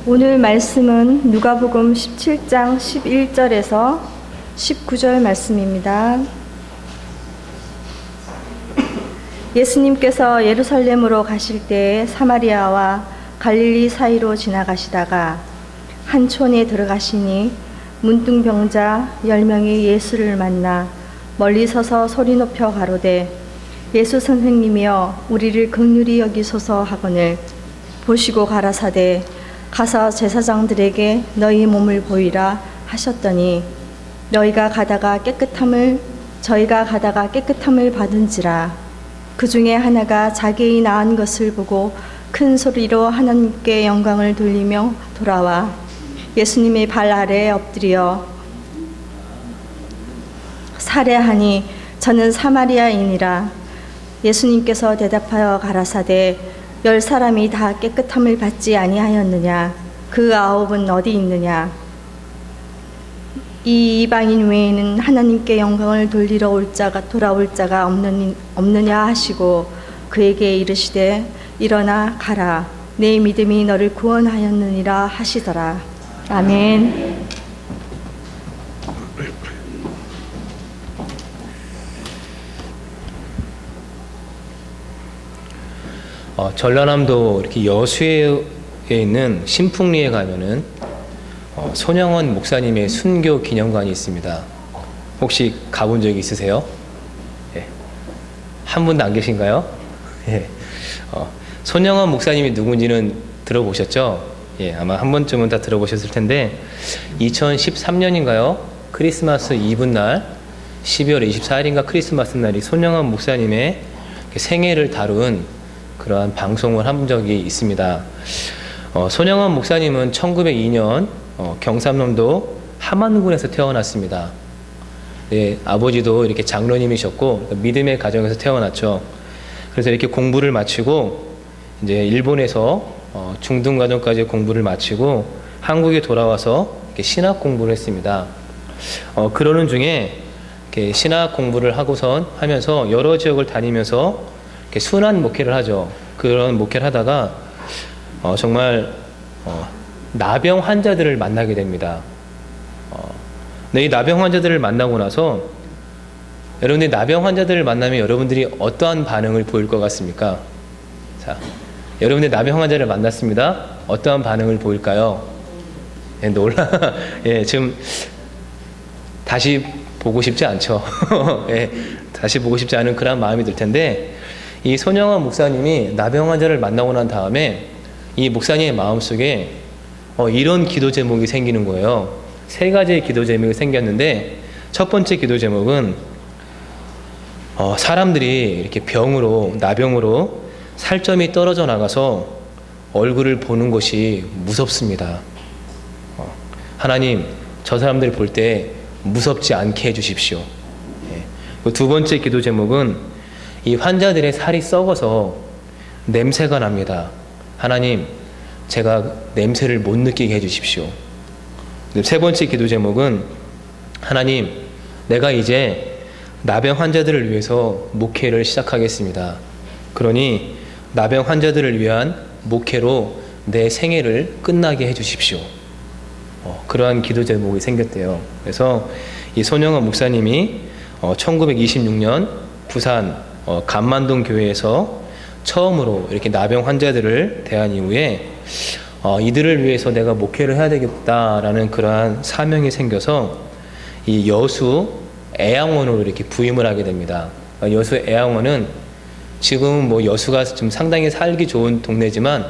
오늘 말씀은 누가복음 17장 11절에서 19절 말씀입니다. 예수님께서 예루살렘으로 가실 때에 사마리아와 갈릴리 사이로 지나가시다가 한 촌에 들어가시니 문둥병자 10명이 예수를 만나 멀리 서서 소리 높여 가로되 예수 선생님이여 우리를 긍휼히 여기소서 하거늘 보시고 가라사대 가서 제사장들에게 너희 몸을 보이라 하셨더니 저희가 가다가 깨끗함을 받은지라. 그 중에 하나가 자기의 나은 것을 보고 큰 소리로 하나님께 영광을 돌리며 돌아와 예수님의 발 아래에 엎드려 살해하니 저는 사마리아인이라. 예수님께서 대답하여 가라사대 10사람이 다 깨끗함을 받지 아니하였느냐? 그 9은 어디 있느냐? 이 이방인 외에는 하나님께 영광을 돌아올 자가 없느냐 하시고 그에게 이르시되 일어나 가라 내 믿음이 너를 구원하였느니라 하시더라. 아멘. 전라남도 이렇게 여수에 있는 신풍리에 가면은 손영원 목사님의 순교 기념관이 있습니다. 혹시 가본 적이 있으세요? 예. 한 분도 안 계신가요? 예. 손영원 목사님이 누군지는 들어보셨죠? 예, 아마 한 번쯤은 다 들어보셨을 텐데 2013년인가요? 크리스마스 이브 날 12월 24일인가 크리스마스 날이 손영원 목사님의 생애를 다룬 그러한 방송을 한 적이 있습니다. 손영원 목사님은 1902년 경상남도 함안군에서 태어났습니다. 예, 아버지도 이렇게 장로님이셨고 믿음의 가정에서 태어났죠. 그래서 이렇게 공부를 마치고 이제 일본에서 중등과정까지 공부를 마치고 한국에 돌아와서 이렇게 신학 공부를 했습니다. 그러는 중에 이렇게 신학 공부를 하면서 여러 지역을 다니면서 이렇게 순환 목회를 하죠. 그런 목회를 하다가 정말 나병 환자들을 만나게 됩니다. 이 나병 환자들을 만나고 나서 여러분들이 나병 환자들을 만나면 여러분들이 어떠한 반응을 보일 것 같습니까? 자, 여러분들이 나병 환자를 만났습니다. 어떠한 반응을 보일까요? 예, 놀라. 예, 지금 다시 보고 싶지 않죠. 예, 다시 보고 싶지 않은 그런 마음이 들 텐데 이 손영원 목사님이 나병 환자를 만나고 난 다음에 이 목사님의 마음속에 이런 기도 제목이 생기는 거예요. 3가지의 기도 제목이 생겼는데 첫 번째 기도 제목은 사람들이 이렇게 나병으로 살점이 떨어져 나가서 얼굴을 보는 것이 무섭습니다. 하나님, 저 사람들 볼 때 무섭지 않게 해주십시오. 예. 두 번째 기도 제목은 이 환자들의 살이 썩어서 냄새가 납니다. 하나님, 제가 냄새를 못 느끼게 해주십시오. 세 번째 기도 제목은 하나님, 내가 이제 나병 환자들을 위해서 목회를 시작하겠습니다. 그러니 나병 환자들을 위한 목회로 내 생애를 끝나게 해주십시오. 그러한 기도 제목이 생겼대요. 그래서 이 손영원 목사님이 1926년 부산 감만동 교회에서 처음으로 이렇게 나병 환자들을 대한 이후에 이들을 위해서 내가 목회를 해야 되겠다라는 그러한 사명이 생겨서 이 여수 애양원으로 이렇게 부임을 하게 됩니다. 여수 애양원은 지금 여수가 좀 상당히 살기 좋은 동네지만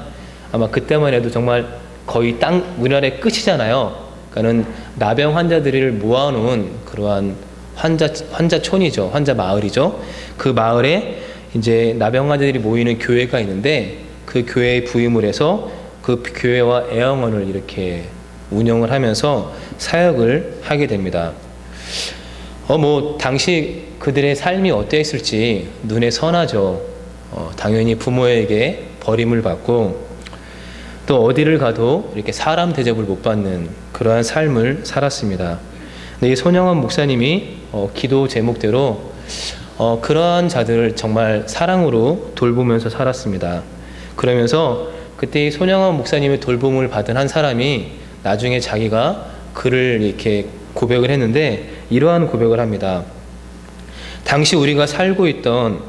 아마 그때만 해도 정말 거의 우리나라의 끝이잖아요. 그러니까는 나병 환자들을 모아놓은 그러한 환자촌이죠. 환자 마을이죠. 그 마을에 이제 나병 환자들이 모이는 교회가 있는데 그 교회에 부임을 해서 그 교회와 애양원을 이렇게 운영을 하면서 사역을 하게 됩니다. 당시 그들의 삶이 어땠을지 눈에 선하죠. 당연히 부모에게 버림을 받고 또 어디를 가도 이렇게 사람 대접을 못 받는 그러한 삶을 살았습니다. 근데 이 손영원 목사님이 기도 제목대로 그러한 자들을 정말 사랑으로 돌보면서 살았습니다. 그러면서 그때 이 손영원 목사님의 돌봄을 받은 한 사람이 나중에 자기가 글을 이렇게 고백을 했는데 이러한 고백을 합니다. 당시 우리가 살고 있던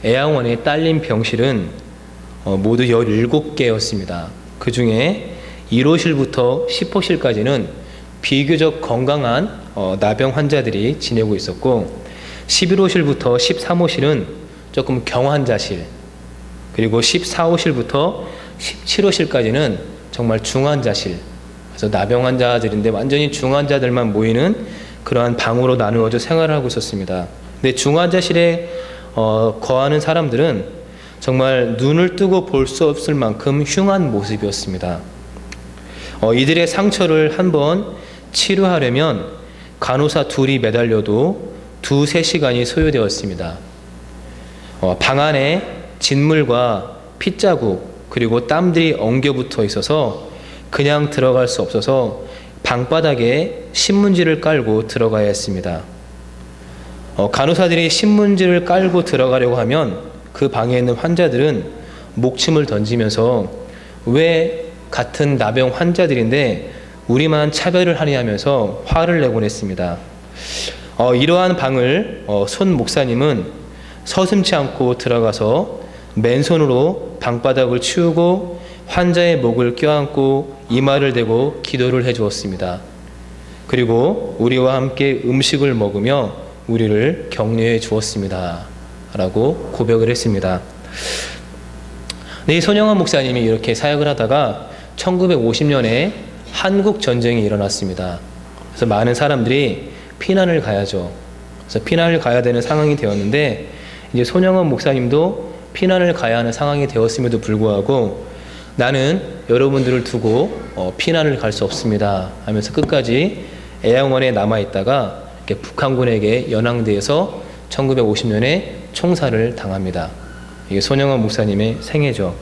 애양원에 딸린 병실은 모두 17개였습니다. 그 중에 1호실부터 10호실까지는 비교적 건강한 나병 환자들이 지내고 있었고 11호실부터 13호실은 조금 경환자실, 그리고 14호실부터 17호실까지는 정말 중환자실, 그래서 나병 환자들인데 완전히 중환자들만 모이는 그러한 방으로 나누어져 생활을 하고 있었습니다. 근데 중환자실에 거하는 사람들은 정말 눈을 뜨고 볼 수 없을 만큼 흉한 모습이었습니다. 이들의 상처를 한번 치료하려면 간호사 둘이 매달려도 2-3시간이 소요되었습니다. 방 안에 진물과 핏자국 그리고 땀들이 엉겨붙어 있어서 그냥 들어갈 수 없어서 방바닥에 신문지를 깔고 들어가야 했습니다. 간호사들이 신문지를 깔고 들어가려고 하면 그 방에 있는 환자들은 목침을 던지면서 왜 같은 나병 환자들인데 우리만 차별을 하냐면서 화를 내곤 했습니다. 이러한 방을 손 목사님은 서슴지 않고 들어가서 맨손으로 방바닥을 치우고 환자의 목을 껴안고 이마를 대고 기도를 해주었습니다. 그리고 우리와 함께 음식을 먹으며 우리를 격려해 주었습니다. 라고 고백을 했습니다. 이 손영원 목사님이 이렇게 사역을 하다가 1950년에 한국 전쟁이 일어났습니다. 그래서 많은 사람들이 피난을 가야죠. 그래서 피난을 가야 되는 상황이 되었는데 이제 손영원 목사님도 피난을 가야 하는 상황이 되었음에도 불구하고 나는 여러분들을 두고 피난을 갈 수 없습니다 하면서 끝까지 애양원에 남아있다가 이렇게 북한군에게 연항돼서 1950년에 총살을 당합니다. 이게 손영원 목사님의 생애죠.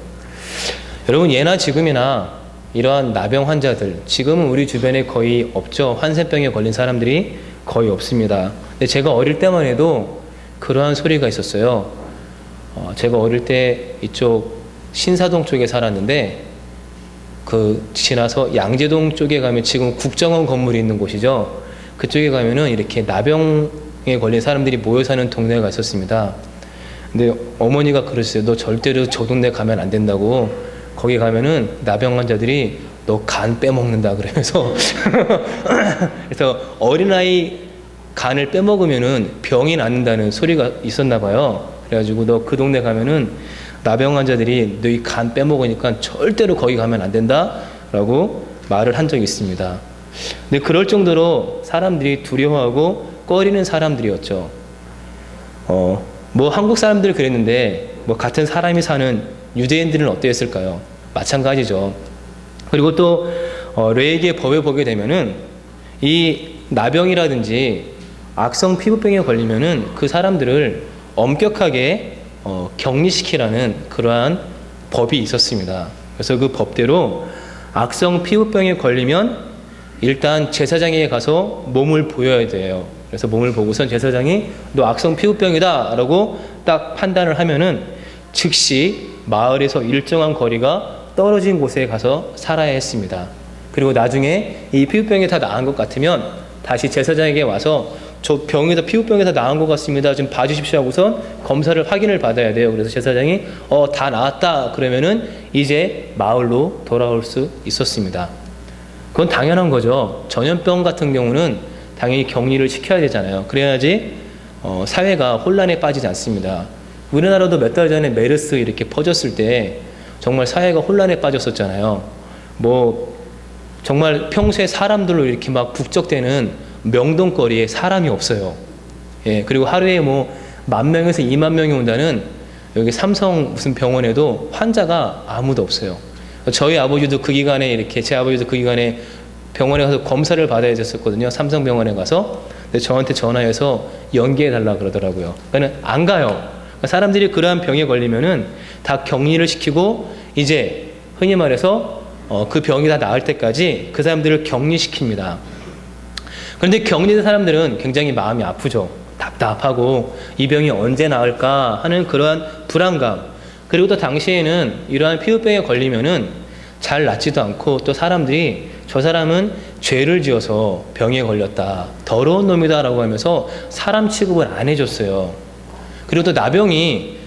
여러분, 예나 지금이나 이러한 나병 환자들, 지금은 우리 주변에 거의 없죠. 한센병에 걸린 사람들이 거의 없습니다. 근데 제가 어릴 때만 해도 그러한 소리가 있었어요. 제가 어릴 때 이쪽 신사동 쪽에 살았는데 그 지나서 양재동 쪽에 가면 지금 국정원 건물이 있는 곳이죠. 그쪽에 가면은 이렇게 나병에 걸린 사람들이 모여 사는 동네가 있었습니다. 근데 어머니가 그러셨어요. 너 절대로 저 동네 가면 안 된다고. 거기 가면은 나병 환자들이 너 간 빼먹는다 그러면서 그래서 어린아이 간을 빼먹으면은 병이 낫는다는 소리가 있었나 봐요. 그래가지고 너 그 동네 가면은 나병 환자들이 너희 간 빼먹으니까 절대로 거기 가면 안 된다 라고 말을 한 적이 있습니다. 근데 그럴 정도로 사람들이 두려워하고 꺼리는 사람들이었죠. 뭐 한국 사람들 그랬는데 뭐 같은 사람이 사는 유대인들은 어땠을까요? 마찬가지죠. 그리고 또 레이기의 법에 보게 되면은 이 나병이라든지 악성 피부병에 걸리면은 그 사람들을 엄격하게 격리시키라는 그러한 법이 있었습니다. 그래서 그 법대로 악성 피부병에 걸리면 일단 제사장에게 가서 몸을 보여야 돼요. 그래서 몸을 보고선 제사장이 너 악성 피부병이다 라고 딱 판단을 하면은 즉시 마을에서 일정한 거리가 떨어진 곳에 가서 살아야 했습니다. 그리고 나중에 이 피부병이 다 나은 것 같으면 다시 제사장에게 와서 저 병이 다 피부병이 다 나은 것 같습니다. 좀 봐주십시오 하고선 검사를 확인을 받아야 돼요. 그래서 제사장이 다 나았다 그러면은 이제 마을로 돌아올 수 있었습니다. 그건 당연한 거죠. 전염병 같은 경우는 당연히 격리를 시켜야 되잖아요. 그래야지 사회가 혼란에 빠지지 않습니다. 우리나라도 몇 달 전에 메르스 이렇게 퍼졌을 때 정말 사회가 혼란에 빠졌었잖아요. 뭐 정말 평소에 사람들로 이렇게 막 북적대는 명동거리에 사람이 없어요. 예, 그리고 하루에 뭐 10,000명에서 20,000명이 온다는 여기 삼성 무슨 병원에도 환자가 아무도 없어요. 저희 아버지도 그 기간에 이렇게 제 아버지도 그 기간에 병원에 가서 검사를 받아야 됐었거든요. 삼성병원에 가서. 근데 저한테 전화해서 연기해 달라 그러더라고요. 그러니까 안 가요. 그러니까 사람들이 그러한 병에 걸리면은 다 격리를 시키고 이제 흔히 말해서 그 병이 다 나을 때까지 그 사람들을 격리시킵니다. 그런데 격리된 사람들은 굉장히 마음이 아프죠. 답답하고 이 병이 언제 나을까 하는 그러한 불안감. 그리고 또 당시에는 이러한 피부병에 걸리면은 잘 낫지도 않고 또 사람들이 저 사람은 죄를 지어서 병에 걸렸다, 더러운 놈이다 라고 하면서 사람 취급을 안 해줬어요. 그리고 또 나병이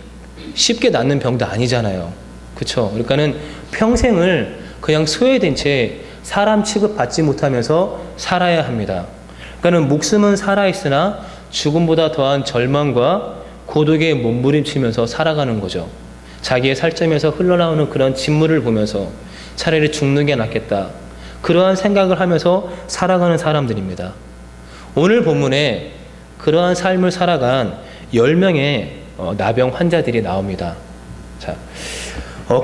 쉽게 낫는 병도 아니잖아요. 그쵸? 그러니까는 평생을 그냥 소외된 채 사람 취급받지 못하면서 살아야 합니다. 그러니까는 목숨은 살아있으나 죽음보다 더한 절망과 고독에 몸부림치면서 살아가는 거죠. 자기의 살점에서 흘러나오는 그런 진물을 보면서 차라리 죽는 게 낫겠다, 그러한 생각을 하면서 살아가는 사람들입니다. 오늘 본문에 그러한 삶을 살아간 10명의 나병 환자들이 나옵니다. 자,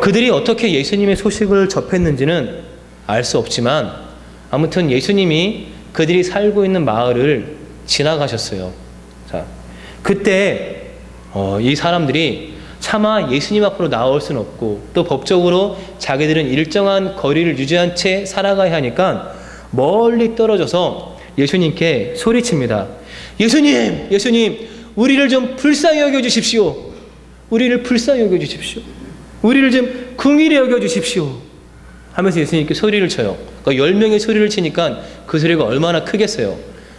그들이 어떻게 예수님의 소식을 접했는지는 알 수 없지만 아무튼 예수님이 그들이 살고 있는 마을을 지나가셨어요. 자, 그때 이 사람들이 차마 예수님 앞으로 나올 수는 없고 또 법적으로 자기들은 일정한 거리를 유지한 채 살아가야 하니까 멀리 떨어져서 예수님께 소리칩니다. 예수님, 예수님, 우리를 좀 불쌍히 여겨주십시오. 우리를 불쌍히 여겨주십시오. 우리를 좀 긍휼히 여겨주십시오. 하면서 예수님께 소리를 쳐요. 그러니까 10명의 소리를 치니까 그 소리가 얼마나 크겠어요.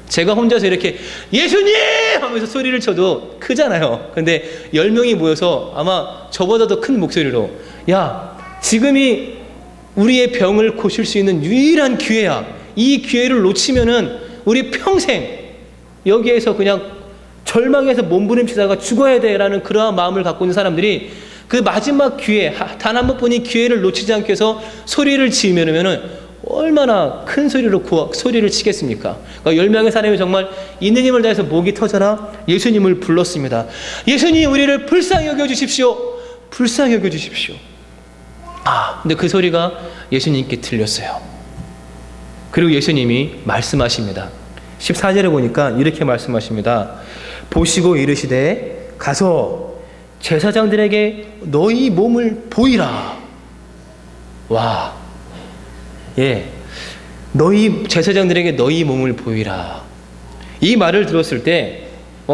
제가 혼자서 이렇게 예수님! 하면서 소리를 쳐도 크잖아요. 근데 10명이 모여서 아마 저보다 더 큰 목소리로, 야, 지금이 우리의 병을 고칠 수 있는 유일한 기회야. 이 기회를 놓치면은 우리 평생 여기에서 그냥 절망해서 몸부림치다가 죽어야 돼라는 그러한 마음을 갖고 있는 사람들이 그 마지막 기회, 단 한 번뿐인 기회를 놓치지 않기 위해서 소리를 지으면은 얼마나 큰 소리로 소리를 치겠습니까? 그러니까 10명의 사람이 정말 있는 힘을 다해서 목이 터져라 예수님을 불렀습니다. 예수님, 우리를 불쌍히 여겨주십시오. 불쌍히 여겨주십시오. 근데 그 소리가 예수님께 들렸어요. 그리고 예수님이 말씀하십니다. 14절에 보니까 이렇게 말씀하십니다. 보시고 이르시되 가서 제사장들에게 너희 몸을 보이라. 와, 예, 너희 제사장들에게 너희 몸을 보이라. 이 말을 들었을 때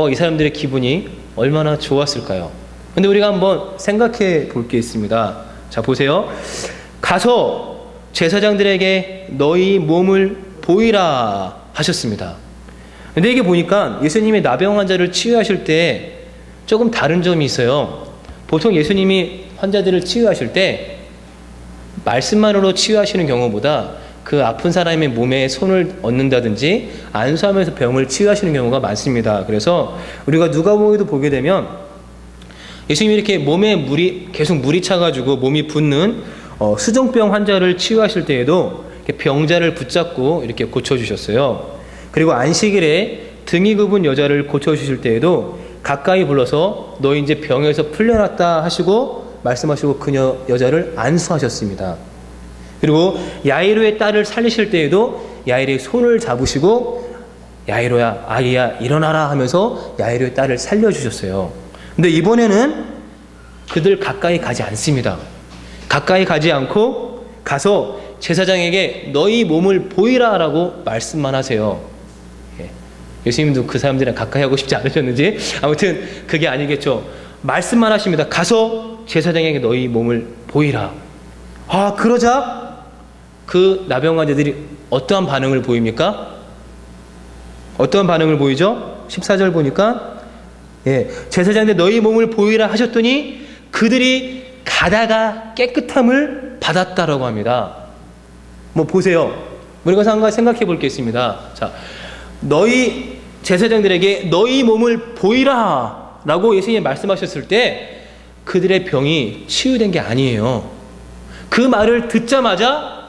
이 사람들의 기분이 얼마나 좋았을까요? 근데 우리가 한번 생각해 볼 게 있습니다. 자, 보세요. 가서 제사장들에게 너희 몸을 보이라 하셨습니다. 근데 이게 보니까 예수님이 나병 환자를 치유하실 때 조금 다른 점이 있어요. 보통 예수님이 환자들을 치유하실 때 말씀만으로 치유하시는 경우보다 그 아픈 사람의 몸에 손을 얹는다든지 안수하면서 병을 치유하시는 경우가 많습니다. 그래서 우리가 누가복음에도 보게 되면 예수님이 이렇게 몸에 계속 물이 차가지고 몸이 붓는 수종병 환자를 치유하실 때에도 이렇게 병자를 붙잡고 이렇게 고쳐주셨어요. 그리고 안식일에 등이 굽은 여자를 고쳐주실 때에도 가까이 불러서 너 이제 병에서 풀려났다 하시고 말씀하시고 그녀 여자를 안수하셨습니다. 그리고 야이로의 딸을 살리실 때에도 야이로의 손을 잡으시고 야이로야, 아이야, 일어나라 하면서 야이로의 딸을 살려주셨어요. 근데 이번에는 그들 가까이 가지 않습니다. 가까이 가지 않고 가서 제사장에게 너희 몸을 보이라 라고 말씀만 하세요. 예수님도 그 사람들이랑 가까이 하고 싶지 않으셨는지 아무튼 그게 아니겠죠. 말씀만 하십니다. 가서 제사장에게 너희 몸을 보이라. 그러자 그 나병 환자들이 어떠한 반응을 보입니까? 어떠한 반응을 보이죠? 14절 보니까 제사장들 너희 몸을 보이라 하셨더니 그들이 가다가 깨끗함을 받았다라고 합니다. 뭐 보세요. 우리가 생각해 볼 게 있습니다. 자, 너희 제사장들에게 너희 몸을 보이라 라고 예수님이 말씀하셨을 때 그들의 병이 치유된 게 아니에요. 그 말을 듣자마자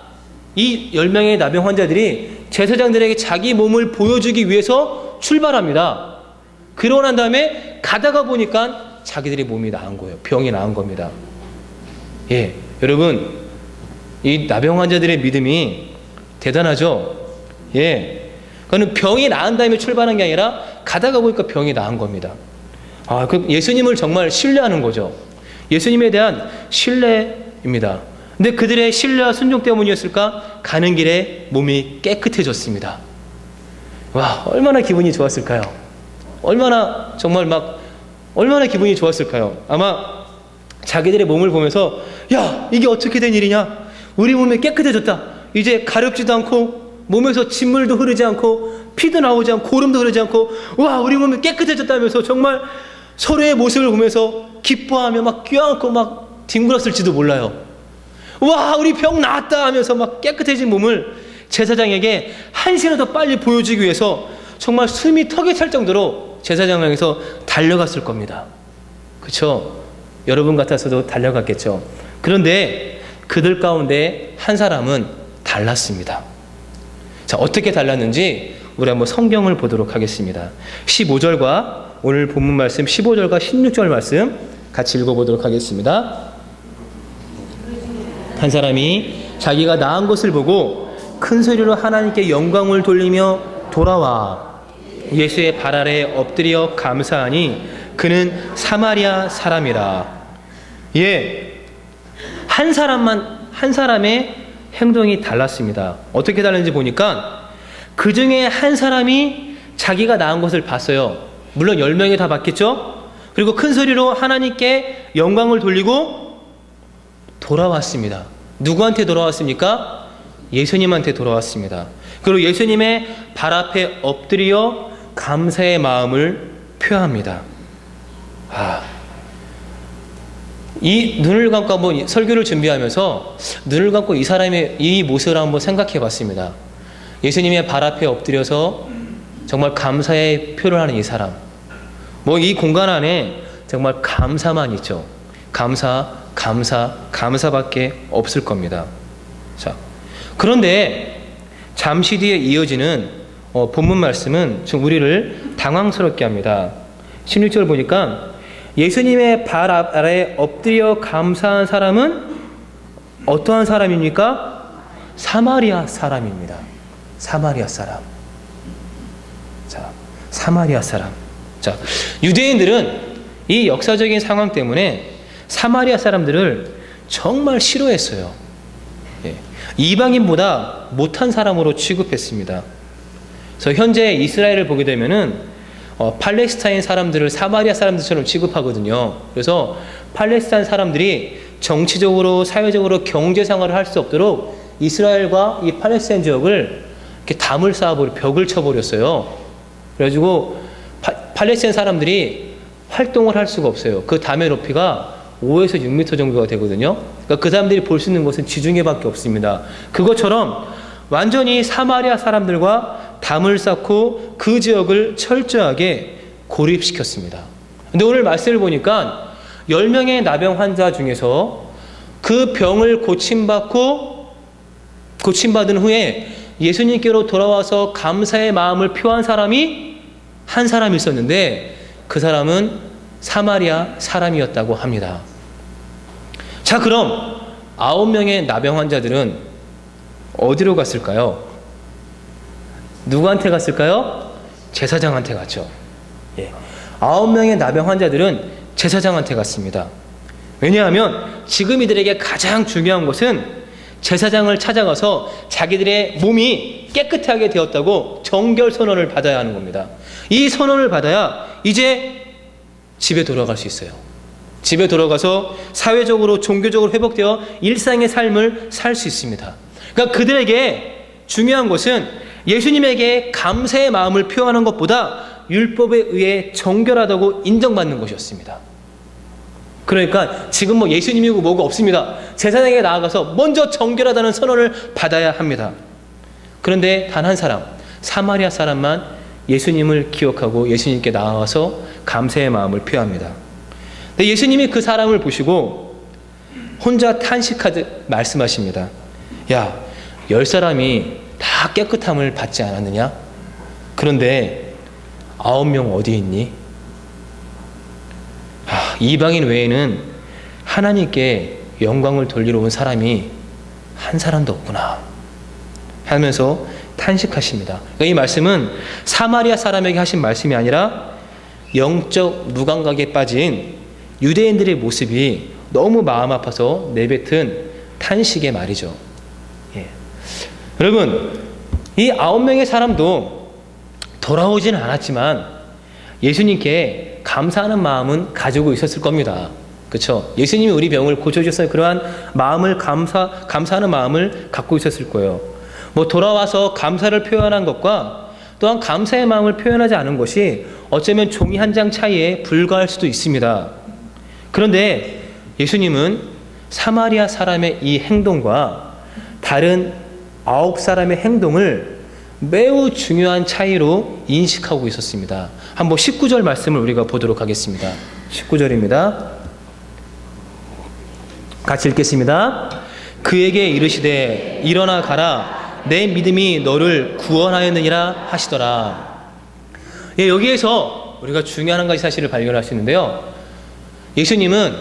이 10명의 나병 환자들이 제사장들에게 자기 몸을 보여주기 위해서 출발합니다. 그러고 난 다음에 가다가 보니까 자기들의 몸이 나은 거예요. 병이 나은 겁니다. 여러분, 이 나병 환자들의 믿음이 대단하죠? 그거는 병이 나은 다음에 출발한 게 아니라 가다가 보니까 병이 나은 겁니다. 그 예수님을 정말 신뢰하는 거죠. 예수님에 대한 신뢰입니다. 근데 그들의 신뢰와 순종 때문이었을까? 가는 길에 몸이 깨끗해졌습니다. 와, 얼마나 기분이 좋았을까요? 얼마나 기분이 좋았을까요? 아마 자기들의 몸을 보면서 야, 이게 어떻게 된 일이냐? 우리 몸이 깨끗해졌다. 이제 가렵지도 않고 몸에서 진물도 흐르지 않고 피도 나오지 않고 고름도 흐르지 않고 와, 우리 몸이 깨끗해졌다면서 정말 서로의 모습을 보면서 기뻐하며 막 껴안고 막 뒹굴었을지도 몰라요. 와, 우리 병 나았다 하면서 막 깨끗해진 몸을 제사장에게 한시라도 빨리 보여주기 위해서 정말 숨이 턱에 찰 정도로 제사장을 향해서 달려갔을 겁니다. 그렇죠? 여러분 같아서도 달려갔겠죠. 그런데 그들 가운데 한 사람은 달랐습니다. 자, 어떻게 달랐는지 우리 한번 성경을 보도록 하겠습니다. 15절과 오늘 본문 말씀 15절과 16절 말씀 같이 읽어보도록 하겠습니다. 한 사람이 자기가 나은 것을 보고 큰 소리로 하나님께 영광을 돌리며 돌아와 예수의 발 아래 엎드려 감사하니 그는 사마리아 사람이라. 예, 한 사람의 행동이 달랐습니다. 어떻게 달랐는지 보니까 그 중에 한 사람이 자기가 나은 것을 봤어요. 물론 10명이 다 봤겠죠? 그리고 큰 소리로 하나님께 영광을 돌리고 돌아왔습니다. 누구한테 돌아왔습니까? 예수님한테 돌아왔습니다. 그리고 예수님의 발 앞에 엎드려 감사의 마음을 표합니다. 이 눈을 감고 한번 설교를 준비하면서 눈을 감고 이 사람의 이 모습을 한번 생각해 봤습니다. 예수님의 발 앞에 엎드려서 정말 감사의 표를 하는 이 사람. 이 공간 안에 정말 감사만 있죠. 감사밖에 없을 겁니다. 자, 그런데 잠시 뒤에 이어지는 본문 말씀은 좀 우리를 당황스럽게 합니다. 16절 보니까 예수님의 발 아래 엎드려 감사한 사람은 어떠한 사람입니까? 사마리아 사람입니다. 사마리아 사람. 자, 사마리아 사람. 자, 유대인들은 이 역사적인 상황 때문에 사마리아 사람들을 정말 싫어했어요. 예. 이방인보다 못한 사람으로 취급했습니다. 그래서 현재 이스라엘을 보게 되면은 팔레스타인 사람들을 사마리아 사람들처럼 취급하거든요. 그래서 팔레스타인 사람들이 정치적으로, 사회적으로 경제 생활을 할 수 없도록 이스라엘과 이 팔레스타인 지역을 이렇게 담을 쌓아버려 벽을 쳐버렸어요. 그래가지고 팔레스타인 사람들이 활동을 할 수가 없어요. 그 담의 높이가 5에서 6m 정도가 되거든요. 그러니까 그 사람들이 볼 수 있는 것은 지중해밖에 없습니다. 그것처럼 완전히 사마리아 사람들과 담을 쌓고 그 지역을 철저하게 고립시켰습니다. 근데 오늘 말씀을 보니까 10명의 나병 환자 중에서 그 병을 고침받은 후에 예수님께로 돌아와서 감사의 마음을 표한 사람이 한 사람 있었는데 그 사람은 사마리아 사람이었다고 합니다. 자, 그럼 9명의 나병 환자들은 어디로 갔을까요? 누구한테 갔을까요? 제사장한테 갔죠. 예. 9명의 나병 환자들은 제사장한테 갔습니다. 왜냐하면 지금 이들에게 가장 중요한 것은 제사장을 찾아가서 자기들의 몸이 깨끗하게 되었다고 정결 선언을 받아야 하는 겁니다. 이 선언을 받아야 이제 집에 돌아갈 수 있어요. 집에 돌아가서 사회적으로, 종교적으로 회복되어 일상의 삶을 살 수 있습니다. 그러니까 그들에게 중요한 것은 예수님에게 감사의 마음을 표하는 것보다 율법에 의해 정결하다고 인정받는 것이었습니다. 그러니까 지금 예수님이고 뭐가 없습니다. 제사장에게 나아가서 먼저 정결하다는 선언을 받아야 합니다. 그런데 단 한 사람, 사마리아 사람만 예수님을 기억하고 예수님께 나아가서 감사의 마음을 표합니다. 근데 예수님이 그 사람을 보시고 혼자 탄식하듯 말씀하십니다. 야, 10사람이 다 깨끗함을 받지 않았느냐? 그런데 9명 어디 있니? 이방인 외에는 하나님께 영광을 돌리러 온 사람이 한 사람도 없구나 하면서 탄식하십니다. 그러니까 이 말씀은 사마리아 사람에게 하신 말씀이 아니라 영적 무감각에 빠진 유대인들의 모습이 너무 마음 아파서 내뱉은 탄식의 말이죠. 예. 여러분, 이 9명의 사람도 돌아오지는 않았지만 예수님께 감사하는 마음은 가지고 있었을 겁니다. 그렇죠? 예수님이 우리 병을 고쳐주셨어요. 그러한 마음을 감사하는 마음을 갖고 있었을 거예요. 뭐 돌아와서 감사를 표현한 것과 또한 감사의 마음을 표현하지 않은 것이 어쩌면 종이 한 장 차이에 불과할 수도 있습니다. 그런데 예수님은 사마리아 사람의 이 행동과 다른 9사람의 행동을 매우 중요한 차이로 인식하고 있었습니다. 한번 19절 말씀을 우리가 보도록 하겠습니다. 19절입니다. 같이 읽겠습니다. 그에게 이르시되 일어나 가라 내 믿음이 너를 구원하였느니라 하시더라. 예, 여기에서 우리가 중요한 한 가지 사실을 발견할 수 있는데요. 예수님은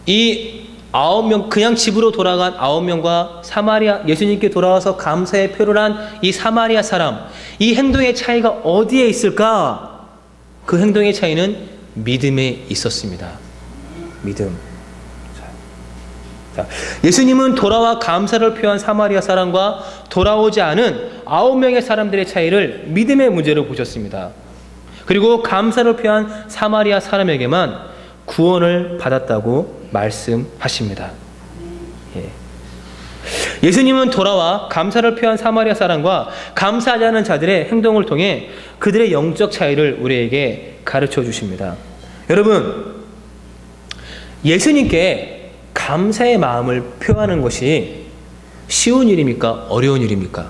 이 9명, 그냥 집으로 돌아간 9명과 예수님께 돌아와서 감사의 표를 한 이 사마리아 사람, 이 행동의 차이가 어디에 있을까? 그 행동의 차이는 믿음에 있었습니다. 믿음. 자, 예수님은 돌아와 감사를 표한 사마리아 사람과 돌아오지 않은 9명의 사람들의 차이를 믿음의 문제로 보셨습니다. 그리고 감사를 표한 사마리아 사람에게만 구원을 받았다고 말씀하십니다. 예수님은 돌아와 감사를 표한 사마리아 사람과 감사하지 않은 자들의 행동을 통해 그들의 영적 차이를 우리에게 가르쳐 주십니다. 여러분, 예수님께 감사의 마음을 표하는 것이 쉬운 일입니까? 어려운 일입니까?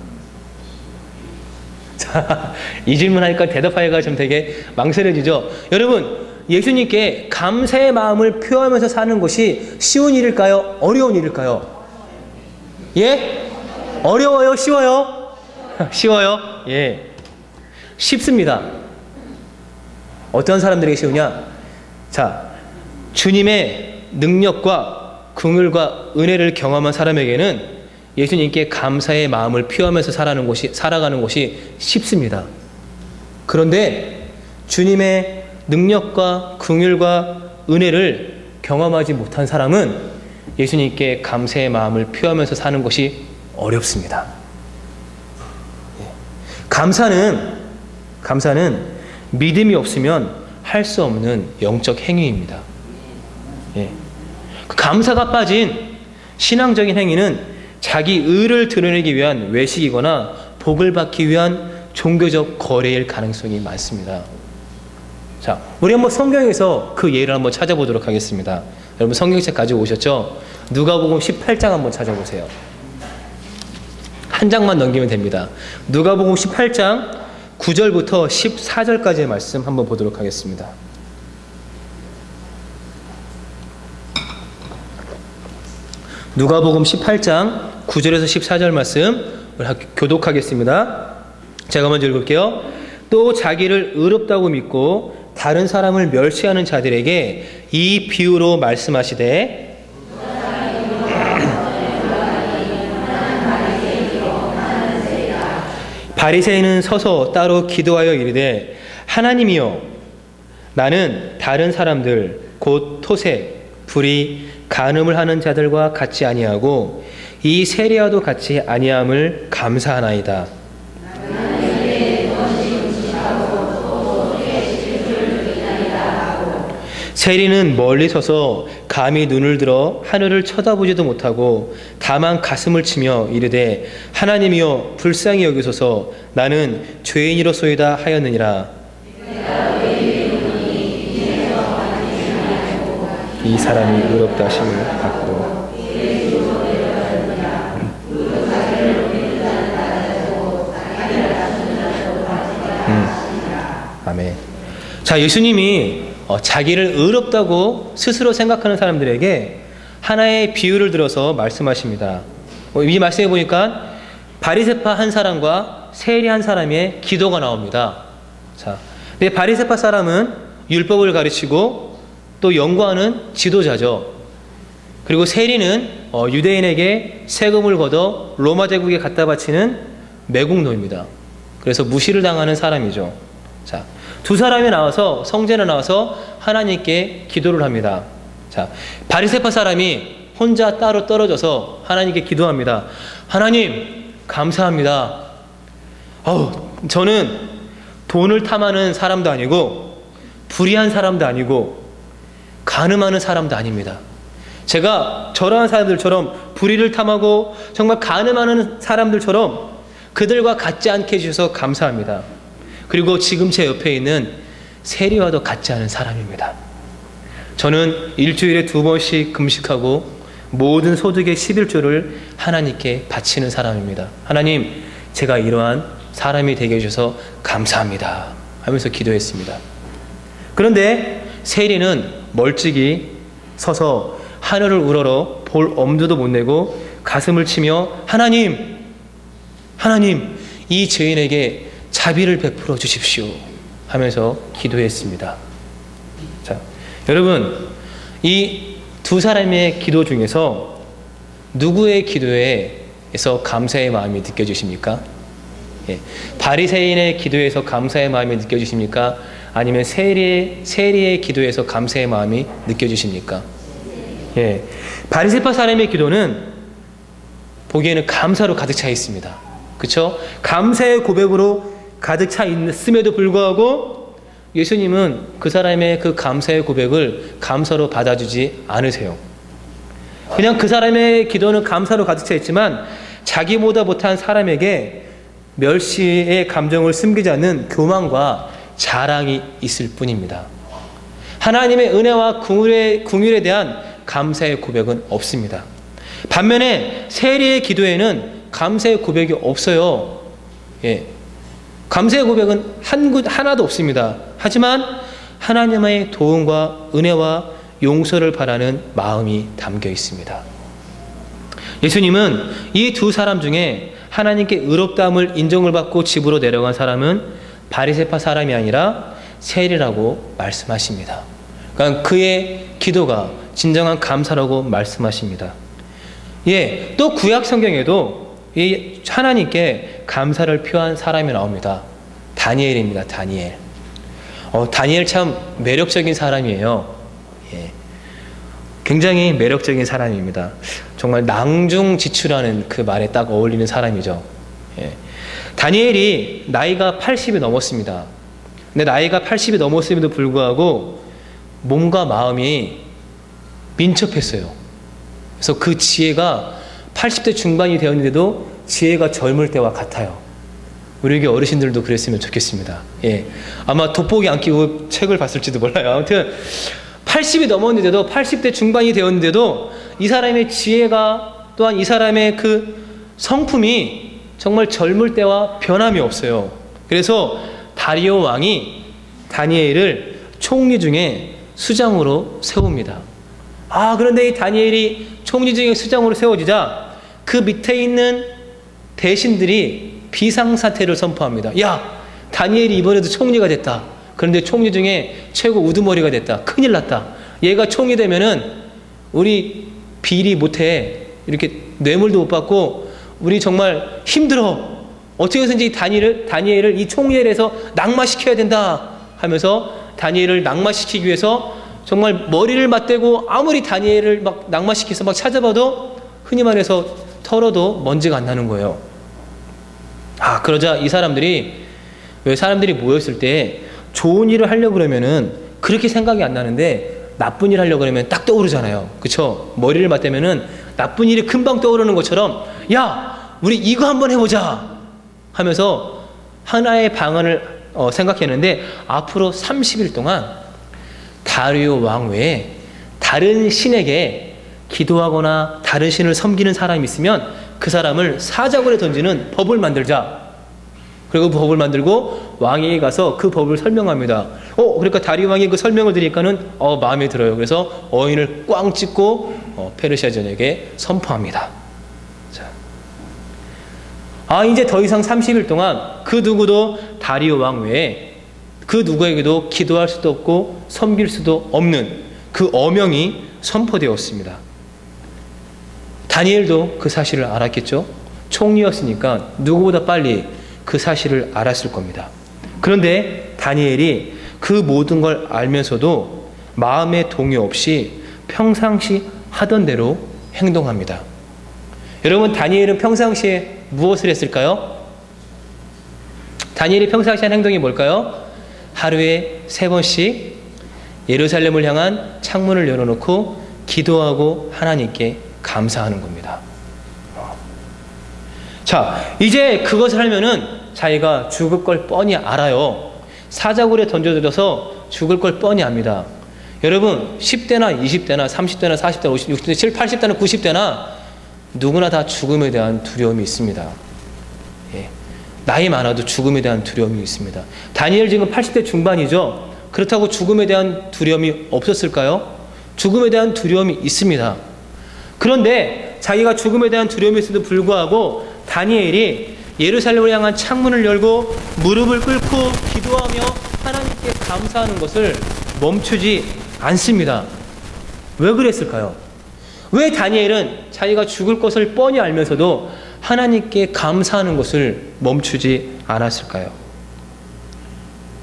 자, 이 질문하니까 대답하기가 좀 되게 망설여지죠? 여러분, 예수님께 감사의 마음을 표하면서 사는 것이 쉬운 일일까요? 어려운 일일까요? 예? 어려워요? 쉬워요? 쉬워요? 예. 쉽습니다. 어떤 사람들에게 쉬우냐? 자, 주님의 능력과 긍휼과 은혜를 경험한 사람에게는 예수님께 감사의 마음을 표하면서 살아가는 것이 쉽습니다. 그런데 주님의 능력과 긍휼과 은혜를 경험하지 못한 사람은 예수님께 감사의 마음을 표하면서 사는 것이 어렵습니다. 감사는 믿음이 없으면 할 수 없는 영적 행위입니다. 감사가 빠진 신앙적인 행위는 자기 의를 드러내기 위한 외식이거나 복을 받기 위한 종교적 거래일 가능성이 많습니다. 자, 우리 한번 성경에서 그 예를 한번 찾아보도록 하겠습니다. 여러분 성경책 가지고 오셨죠? 누가복음 18장 한번 찾아보세요. 한 장만 넘기면 됩니다. 누가복음 18장 9절부터 14절까지의 말씀 한번 보도록 하겠습니다. 누가복음 18장 9절에서 14절 말씀 교독하겠습니다. 제가 먼저 읽을게요. 또 자기를 의롭다고 믿고 다른 사람을 멸시하는 자들에게 이 비유로 말씀하시되 바리새인은 서서 따로 기도하여 이르되 하나님이여 나는 다른 사람들 곧 토색, 불의, 간음을 하는 자들과 같이 아니하고 이 세리와도 같이 아니함을 감사하나이다. 세리는 멀리 서서 감히 눈을 들어 하늘을 쳐다보지도 못하고 다만 가슴을 치며 이르되 하나님이여 불쌍히 여기소서 나는 죄인이로소이다 하였느니라. 이 사람이 의롭다 하심을 받고 아멘. 자, 예수님이 자기를 의롭다고 스스로 생각하는 사람들에게 하나의 비유를 들어서 말씀하십니다. 이 말씀에 보니까 바리새파 한 사람과 세리 한 사람의 기도가 나옵니다. 자, 근데 바리새파 사람은 율법을 가르치고 또 연구하는 지도자죠. 그리고 세리는 유대인에게 세금을 걷어 로마 제국에 갖다 바치는 매국노입니다. 그래서 무시를 당하는 사람이죠. 자, 두 사람이 나와서 성전에 나와서 하나님께 기도를 합니다. 자, 바리새파 사람이 혼자 따로 떨어져서 하나님께 기도합니다. 하나님, 감사합니다. 저는 돈을 탐하는 사람도 아니고 불의한 사람도 아니고 간음하는 사람도 아닙니다. 제가 저러한 사람들처럼 불의를 탐하고 정말 간음하는 사람들처럼 그들과 같지 않게 해주셔서 감사합니다. 그리고 지금 제 옆에 있는 세리와도 같지 않은 사람입니다. 저는 일주일에 2번씩 금식하고 모든 소득의 11조를 하나님께 바치는 사람입니다. 하나님, 제가 이러한 사람이 되게 해주셔서 감사합니다 하면서 기도했습니다. 그런데 세리는 멀찍이 서서 하늘을 우러러 볼 엄두도 못 내고 가슴을 치며 하나님, 이 죄인에게 자비를 베풀어 주십시오 하면서 기도했습니다. 자, 여러분, 이 두 사람의 기도 중에서 누구의 기도에서 감사의 마음이 느껴지십니까? 예, 바리새인의 기도에서 감사의 마음이 느껴지십니까? 아니면 세리의 기도에서 감사의 마음이 느껴지십니까? 예, 바리새파 사람의 기도는 보기에는 감사로 가득 차 있습니다. 그렇죠? 감사의 고백으로 가득 차 있음에도 불구하고 예수님은 그 사람의 그 감사의 고백을 감사로 받아주지 않으세요. 그냥 그 사람의 기도는 감사로 가득 차 있지만 자기보다 못한 사람에게 멸시의 감정을 숨기지 않는 교만과 자랑이 있을 뿐입니다. 하나님의 은혜와 긍휼에 대한 감사의 고백은 없습니다. 반면에 세리의 기도에는 감사의 고백이 없어요. 예. 감사의 고백은 하나도 없습니다. 하지만 하나님의 도움과 은혜와 용서를 바라는 마음이 담겨 있습니다. 예수님은 이 두 사람 중에 하나님께 의롭다함을 인정을 받고 집으로 내려간 사람은 바리새파 사람이 아니라 세리라고 말씀하십니다. 그러니까 그의 기도가 진정한 감사라고 말씀하십니다. 예, 또 구약 성경에도 이 하나님께 감사를 표한 사람이 나옵니다. 다니엘입니다. 다니엘. 다니엘 참 매력적인 사람이에요. 예. 굉장히 매력적인 사람입니다. 정말 낭중지추라는 그 말에 딱 어울리는 사람이죠. 예. 다니엘이 나이가 80이 넘었습니다. 근데 나이가 80이 넘었음에도 불구하고 몸과 마음이 민첩했어요. 그래서 그 지혜가 80대 중반이 되었는데도 지혜가 젊을 때와 같아요. 우리에게 어르신들도 그랬으면 좋겠습니다. 예. 아마 돋보기 안 끼고 책을 봤을지도 몰라요. 아무튼 80이 넘었는데도 80대 중반이 되었는데도 이 사람의 지혜가 또한 이 사람의 그 성품이 정말 젊을 때와 변함이 없어요. 그래서 다리오 왕이 다니엘을 총리 중에 수장으로 세웁니다. 그런데 이 다니엘이 총리 중에 수장으로 세워지자 그 밑에 있는 대신들이 비상사태를 선포합니다. 야, 다니엘이 이번에도 총리가 됐다. 그런데 총리 중에 최고 우두머리가 됐다. 큰일 났다. 얘가 총리 되면은 우리 비리 못해. 이렇게 뇌물도 못 받고 우리 정말 힘들어. 어떻게 해서든지 다니엘을 이 총리에 해서 낙마시켜야 된다 하면서 다니엘을 낙마시키기 위해서 정말 머리를 맞대고 아무리 다니엘을 막 낙마시켜서 막 찾아봐도 흔히 말해서 털어도 먼지가 안 나는 거예요. 그러자 이 사람들이 모였을 때 좋은 일을 하려고 그러면은 그렇게 생각이 안 나는데 나쁜 일 하려고 그러면 딱 떠오르잖아요. 그쵸? 머리를 맞대면은 나쁜 일이 금방 떠오르는 것처럼 야, 우리 이거 한번 해보자 하면서 하나의 방안을 생각했는데 앞으로 30일 동안 다리오 왕 외에 다른 신에게 기도하거나 다른 신을 섬기는 사람이 있으면 그 사람을 사자굴에 던지는 법을 만들자. 그리고 그 법을 만들고 왕에게 가서 그 법을 설명합니다. 그러니까 다리오 왕이 그 설명을 드리니까는 마음에 들어요. 그래서 어인을 꽝 찍고 페르시아 전역에 선포합니다. 자. 이제 더 이상 30일 동안 그 누구도 다리오 왕 외에 그 누구에게도 기도할 수도 없고 섬길 수도 없는 그 어명이 선포되었습니다. 다니엘도 그 사실을 알았겠죠. 총리였으니까 누구보다 빨리 그 사실을 알았을 겁니다. 그런데 다니엘이 그 모든 걸 알면서도 마음의 동요 없이 평상시 하던 대로 행동합니다. 여러분, 다니엘은 평상시에 무엇을 했을까요? 다니엘이 평상시에 한 행동이 뭘까요? 하루에 3번씩 예루살렘을 향한 창문을 열어놓고 기도하고 하나님께 감사하는 겁니다. 자, 이제 그것을 하면은 자기가 죽을 걸 뻔히 알아요. 사자굴에 던져들어서 죽을 걸 뻔히 압니다. 여러분 10대나 20대나 30대나 40대나 50대, 60대, 70, 80대나 90대나 누구나 다 죽음에 대한 두려움이 있습니다. 예. 나이 많아도 죽음에 대한 두려움이 있습니다. 다니엘 지금 80대 중반이죠. 그렇다고 죽음에 대한 두려움이 없었을까요? 죽음에 대한 두려움이 있습니다. 그런데 자기가 죽음에 대한 두려움이 있어도 불구하고 다니엘이 예루살렘을 향한 창문을 열고 무릎을 꿇고 기도하며 하나님께 감사하는 것을 멈추지 않습니다. 왜 그랬을까요? 왜 다니엘은 자기가 죽을 것을 뻔히 알면서도 하나님께 감사하는 것을 멈추지 않았을까요?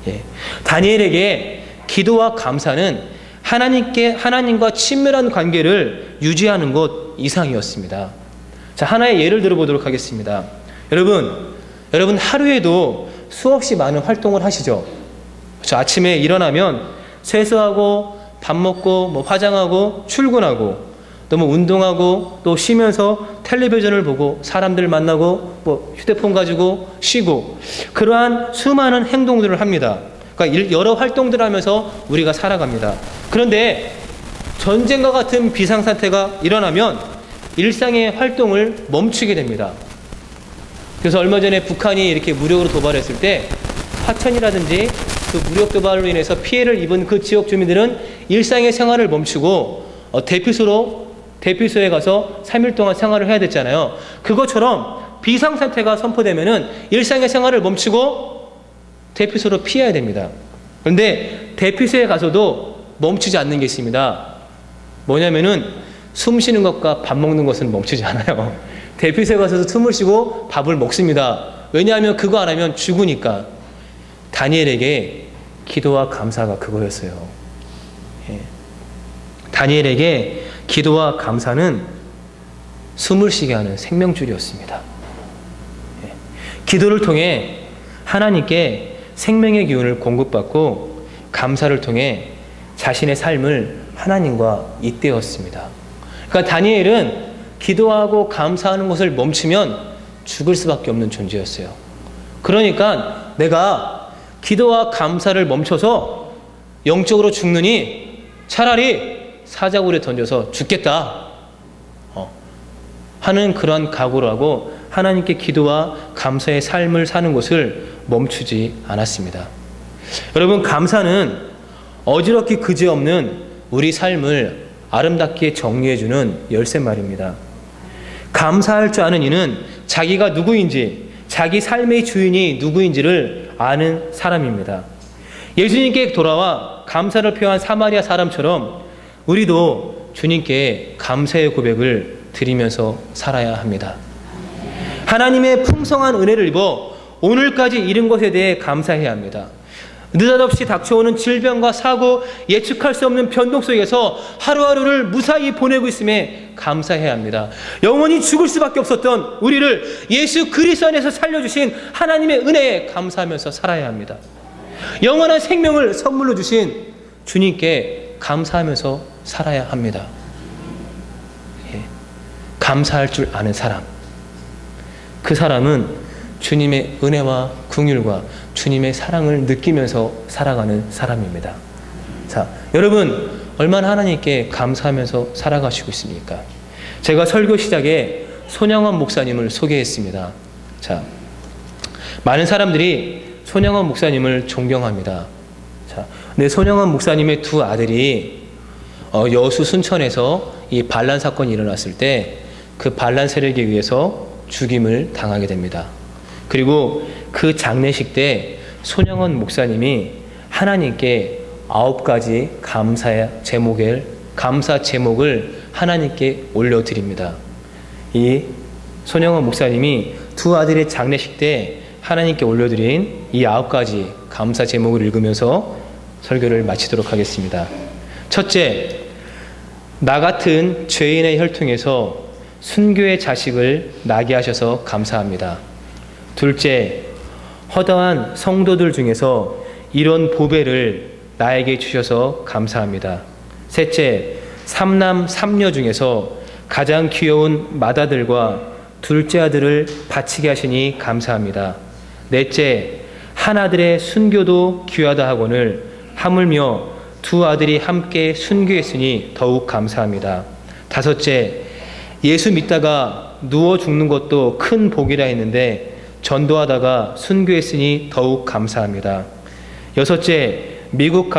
예. 다니엘에게 기도와 감사는 하나님과 친밀한 관계를 유지하는 것 이상이었습니다. 자, 하나의 예를 들어보도록 하겠습니다. 여러분 하루에도 수없이 많은 활동을 하시죠. 그렇죠? 아침에 일어나면 세수하고 밥 먹고 화장하고 출근하고 또 운동하고 또 쉬면서 텔레비전을 보고 사람들 만나고 휴대폰 가지고 쉬고 그러한 수많은 행동들을 합니다. 그러니까 여러 활동들을 하면서 우리가 살아갑니다. 그런데 전쟁과 같은 비상사태가 일어나면 일상의 활동을 멈추게 됩니다. 그래서 얼마 전에 북한이 이렇게 무력으로 도발했을 때 화천이라든지 그 무력 도발로 인해서 피해를 입은 그 지역 주민들은 일상의 생활을 멈추고 대피소에 가서 3일 동안 생활을 해야 됐잖아요. 그것처럼 비상사태가 선포되면은 일상의 생활을 멈추고 대피소로 피해야 됩니다. 그런데 대피소에 가서도 멈추지 않는 게 있습니다. 뭐냐면은 숨 쉬는 것과 밥 먹는 것은 멈추지 않아요. 대피소에 가서도 숨을 쉬고 밥을 먹습니다. 왜냐하면 그거 안 하면 죽으니까. 다니엘에게 기도와 감사가 그거였어요. 예. 다니엘에게 기도와 감사는 숨을 쉬게 하는 생명줄이었습니다. 예. 기도를 통해 하나님께 생명의 기운을 공급받고 감사를 통해 자신의 삶을 하나님과 잇대었습니다. 그러니까 다니엘은 기도하고 감사하는 것을 멈추면 죽을 수밖에 없는 존재였어요. 그러니까 내가 기도와 감사를 멈춰서 영적으로 죽느니 차라리 사자굴에 던져서 죽겠다 하는 그런 각오를 하고 하나님께 기도와 감사의 삶을 사는 것을 멈추지 않았습니다. 여러분, 감사는 어지럽기 그지없는 우리 삶을 아름답게 정리해주는 열쇠말입니다. 감사할 줄 아는 이는 자기가 누구인지, 자기 삶의 주인이 누구인지를 아는 사람입니다. 예수님께 돌아와 감사를 표한 사마리아 사람처럼 우리도 주님께 감사의 고백을 드리면서 살아야 합니다. 하나님의 풍성한 은혜를 입어 오늘까지 이른 것에 대해 감사해야 합니다. 느닷없이 닥쳐오는 질병과 사고, 예측할 수 없는 변동 속에서 하루하루를 무사히 보내고 있음에 감사해야 합니다. 영원히 죽을 수밖에 없었던 우리를 예수 그리스도 안에서 살려주신 하나님의 은혜에 감사하면서 살아야 합니다. 영원한 생명을 선물로 주신 주님께 감사하면서 살아야 합니다. 예. 감사할 줄 아는 사람, 그 사람은 주님의 은혜와 긍휼과 주님의 사랑을 느끼면서 살아가는 사람입니다. 자, 여러분 얼마나 하나님께 감사하면서 살아가시고 있습니까? 제가 설교 시작에 손영원 목사님을 소개했습니다. 자, 많은 사람들이 손영원 목사님을 존경합니다. 자, 근데 손영원 목사님의 두 아들이 여수 순천에서 이 반란 사건이 일어났을 때 그 반란 세력에 의해서 죽임을 당하게 됩니다. 그리고 그 장례식 때 손영원 목사님이 하나님께 9가지 감사 제목을 하나님께 올려드립니다. 이 손영원 목사님이 두 아들의 장례식 때 하나님께 올려드린 이 9가지 감사 제목을 읽으면서 설교를 마치도록 하겠습니다. 첫째, 나 같은 죄인의 혈통에서 순교의 자식을 나게 하셔서 감사합니다. 둘째, 허다한 성도들 중에서 이런 보배를 나에게 주셔서 감사합니다. 셋째, 삼남 삼녀 중에서 가장 귀여운 맏아들과 둘째 아들을 바치게 하시니 감사합니다. 넷째, 한 아들의 순교도 귀하다 하거늘 하물며 두 아들이 함께 순교했으니 더욱 감사합니다. 다섯째, 예수 믿다가 누워 죽는 것도 큰 복이라 했는데 전도하다가 순교했으니 더욱 감사합니다. 여섯째, 미국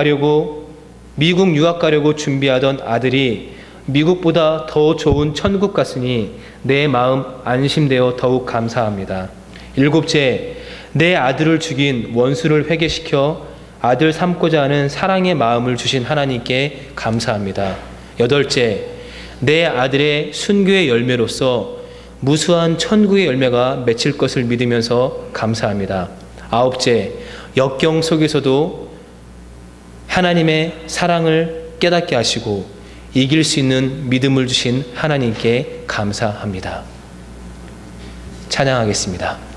유학 가려고 준비하던 아들이 미국보다 더 좋은 천국 갔으니 내 마음 안심되어 더욱 감사합니다. 일곱째, 내 아들을 죽인 원수를 회개시켜 아들 삼고자 하는 사랑의 마음을 주신 하나님께 감사합니다. 여덟째, 내 아들의 순교의 열매로서 무수한 천국의 열매가 맺힐 것을 믿으면서 감사합니다. 아홉째, 역경 속에서도 하나님의 사랑을 깨닫게 하시고 이길 수 있는 믿음을 주신 하나님께 감사합니다. 찬양하겠습니다.